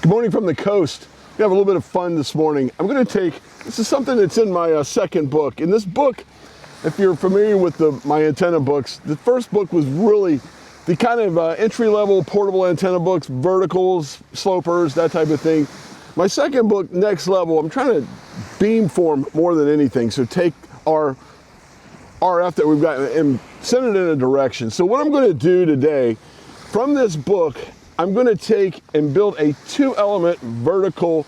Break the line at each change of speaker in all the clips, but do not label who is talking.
Good morning from the coast. We have a little bit of fun this morning. I'm going to take, this is something that's in my second book. In this book, if you're familiar with my antenna books, the first book was really the kind of entry-level portable antenna books, verticals, slopers, that type of thing. My second book, Next Level, I'm trying to beamform more than anything. So take our RF that we've got and send it in a direction. So what I'm going to do today, from this book, I'm going to take and build a 2-element vertical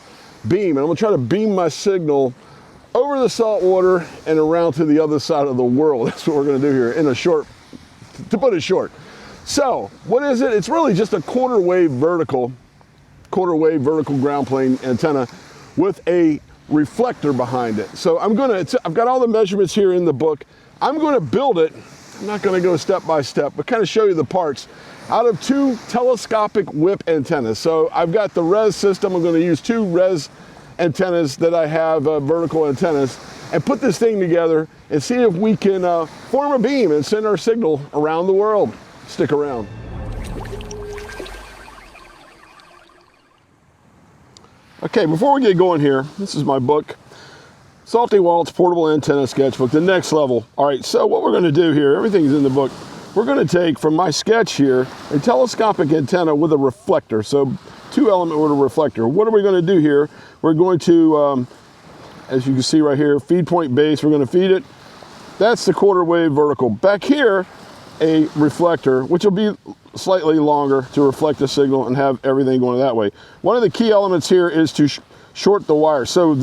beam. And I'm going to try to beam my signal over the salt water and around to the other side of the world. That's what we're going to do here in a short, to put it short. So what is it? It's really just a quarter wave vertical ground plane antenna with a reflector behind it. So I've got all the measurements here in the book. I'm going to build it. I'm not going to go step by step, but kind of show you the parts out of 2 telescopic whip antennas. So I've got the res system. I'm going to use 2 res antennas that I have, vertical antennas, and put this thing together and see if we can form a beam and send our signal around the world. Stick around. Okay, before we get going here, this is my book, Salty Walt's Portable Antenna Sketchbook, the Next Level. All right, so what we're going to do here, everything's in the book. We're going to take from my sketch here a telescopic antenna with a reflector. So 2-element with a reflector. What are we going to do here? We're going to, as you can see right here, feed point base. We're going to feed it. That's the quarter wave vertical. Back here, a reflector, which will be slightly longer to reflect the signal and have everything going that way. One of the key elements here is to short the wire. So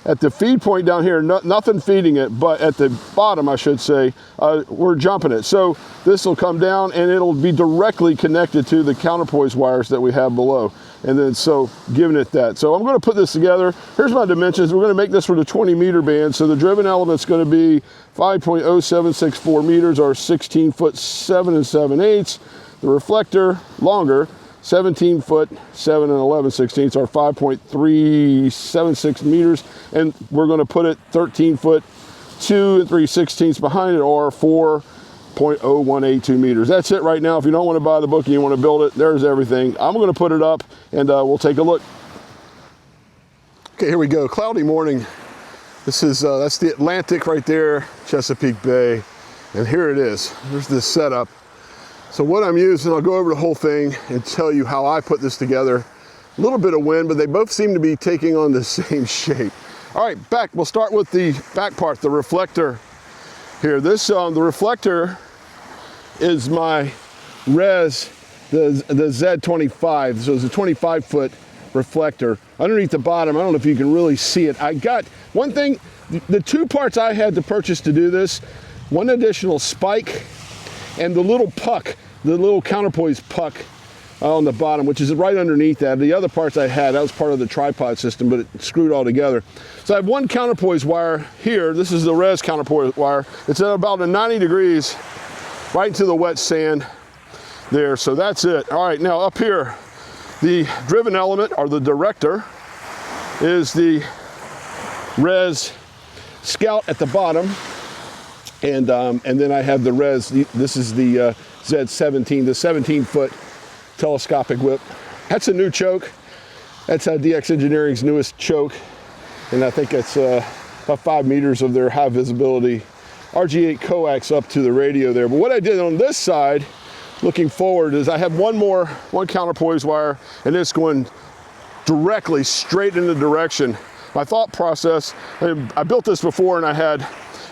at the feed point down here, nothing feeding it, but at the bottom, I should say, we're jumping it. So this will come down and it'll be directly connected to the counterpoise wires that we have below. And then so giving it that. So I'm going to put this together. Here's my dimensions. We're going to make this for the 20-meter band. So the driven element's going to be 5.0764 meters or 16 foot 7 7/8. The reflector, longer, 17 foot 7 11/16 or 5.376 meters. And we're going to put it 13 foot 2 3/16 behind it or 4.0182 meters. That's it right now. If you don't want to buy the book and you want to build it, there's everything. I'm going to put it up and we'll take a look. Okay, here we go. Cloudy morning. This is that's the Atlantic right there, Chesapeake Bay, and here it is. There's this setup. So what I'm using, I'll go over the whole thing and tell you how I put this together. A little bit of wind, but they both seem to be taking on the same shape. All right, we'll start with the back part, the reflector. Here, the reflector is my res, the Z25. So it's a 25-foot reflector. Underneath the bottom, I don't know if you can really see it. I got one thing, the 2 parts I had to purchase to do this, one additional spike and the little puck, the little counterpoise puck on the bottom, which is right underneath that. The other parts I had, that was part of the tripod system, but it screwed all together. So I have one counterpoise wire here. This is the res counterpoise wire. It's at about a 90 degrees right into the wet sand there. So that's it. All right, now up here, the driven element, or the director, is the res scout at the bottom. And then I have the res, this is the Z17, the 17-foot telescopic whip. That's a new choke. That's DX Engineering's newest choke. And I think it's about 5 meters of their high visibility RG8 coax up to the radio there. But what I did on this side, looking forward, is I have one counterpoise wire, and it's going directly straight in the direction. My thought process, I built this before and I had,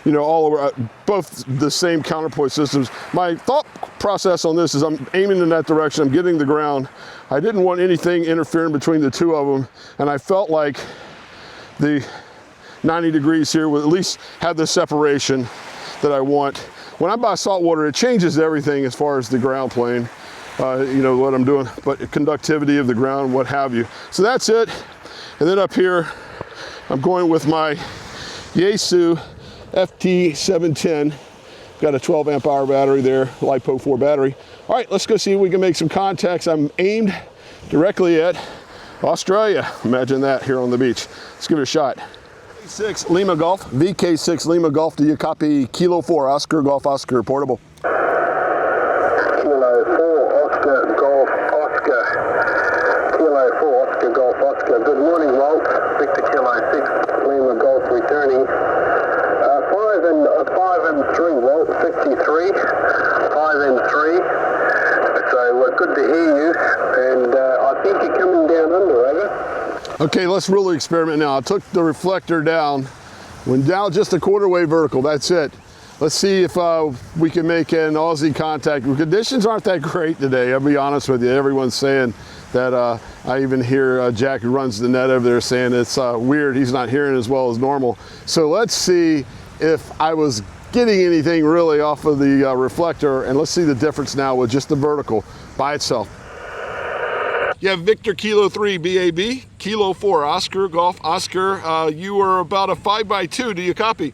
you know, all over, both the same counterpoise systems. My thought process on this is I'm aiming in that direction, I'm getting the ground. I didn't want anything interfering between the 2 of them, and I felt like the 90 degrees here would at least have the separation that I want. When I buy saltwater, it changes everything as far as the ground plane, you know, what I'm doing, but conductivity of the ground, what have you. So that's it. And then up here, I'm going with my Yaesu FT710. Got a 12 amp hour battery there, LiPo 4 battery. All right, let's go see if we can make some contacts. I'm aimed directly at Australia. Imagine that here on the beach. Let's give it a shot. VK6 Lima Golf. VK6 Lima Golf. Do you copy? Kilo 4 Oscar Golf Oscar portable.
Kilo 4 Oscar Golf Oscar. Kilo 4 Oscar Golf Good morning, Walt. Victor Kilo 6, Lima Golf returning. 5 and 3, Walt. 53. 5 and 3. So good to hear you. And I think you're coming down under, over.
Okay, let's really experiment now. I took the reflector down, went down just a quarter wave vertical. That's it. Let's see if we can make an Aussie contact. The conditions aren't that great today, I'll be honest with you. Everyone's saying that, I even hear Jack, who runs the net over there, saying it's weird. He's not hearing as well as normal. So let's see if I was getting anything really off of the reflector, and let's see the difference now with just the vertical by itself. You have Victor Kilo 3 BAB, Kilo 4 Oscar Golf Oscar. You are about a 5x2. Do you copy?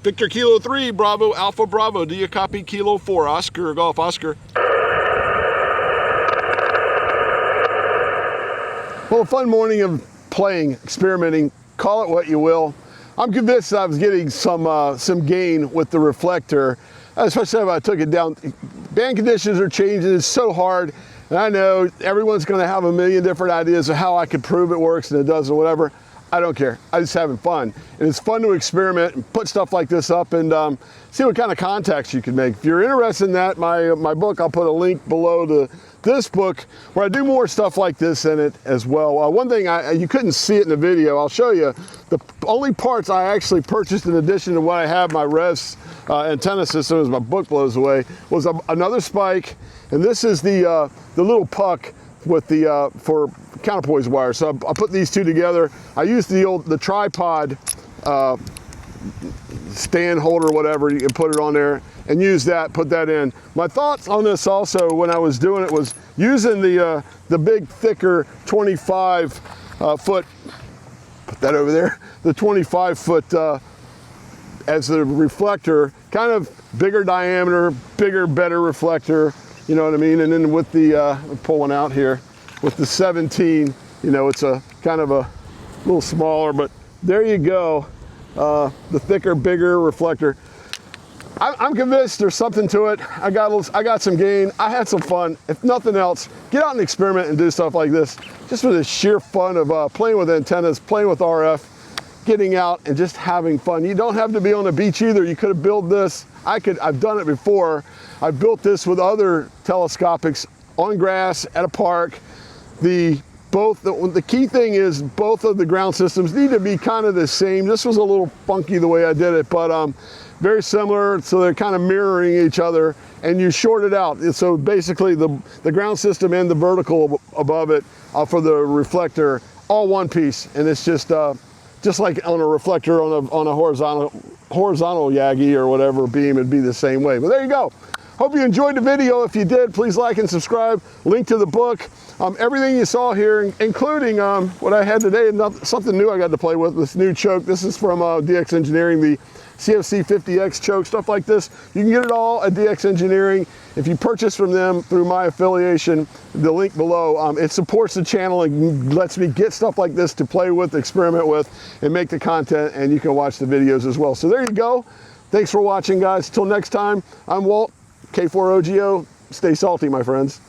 Victor Kilo 3 Bravo Alpha Bravo. Do you copy Kilo 4 Oscar Golf Oscar? Well, a fun morning of playing, experimenting, call it what you will. I'm convinced I was getting some gain with the reflector, especially if I took it down. Band conditions are changing, it's so hard. And I know everyone's gonna have a million different ideas of how I could prove it works and it does or whatever. I don't care, I'm just having fun. And it's fun to experiment and put stuff like this up and see what kind of contacts you can make. If you're interested in that, my book, I'll put a link below to this book where I do more stuff like this in it as well. One thing, you couldn't see it in the video, I'll show you. The only parts I actually purchased in addition to what I have, my Revs antenna system as my book blows away, was another spike, and this is the little puck with the for counterpoise wire. So I put these two together. I used the tripod stand holder, whatever, you can put it on there and use that, put that in. My thoughts on this also when I was doing it was using the big thicker 25 foot, put that over there, the 25 foot as the reflector, kind of bigger diameter, bigger, better reflector, you know what I mean? And then with the, pull one out here, with the 17, you know, it's a kind of a little smaller, but there you go. The thicker, bigger reflector. I'm convinced there's something to it. I got some gain. I had some fun. If nothing else, get out and experiment and do stuff like this. Just for the sheer fun of playing with antennas, playing with RF, getting out and just having fun. You don't have to be on the beach either. You could have built this. I've done it before. I've built this with other telescopics on grass at a park. The key thing is both of the ground systems need to be kind of the same. This was a little funky the way I did it, but very similar, so they're kind of mirroring each other, and you short it out. So basically the ground system and the vertical above it for the reflector, all one piece, and it's just like on a reflector on a horizontal Yagi or whatever beam, it'd be the same way. But there you go. Hope you enjoyed the video. If you did, please like and subscribe. Link to the book. Everything you saw here, including what I had today, something new I got to play with, this new choke. This is from DX Engineering, the CFC 50X choke, stuff like this. You can get it all at DX Engineering. If you purchase from them through my affiliation, the link below, it supports the channel and lets me get stuff like this to play with, experiment with, and make the content, and you can watch the videos as well. So there you go. Thanks for watching, guys. Till next time, I'm Walt, K4OGO. Stay salty, my friends.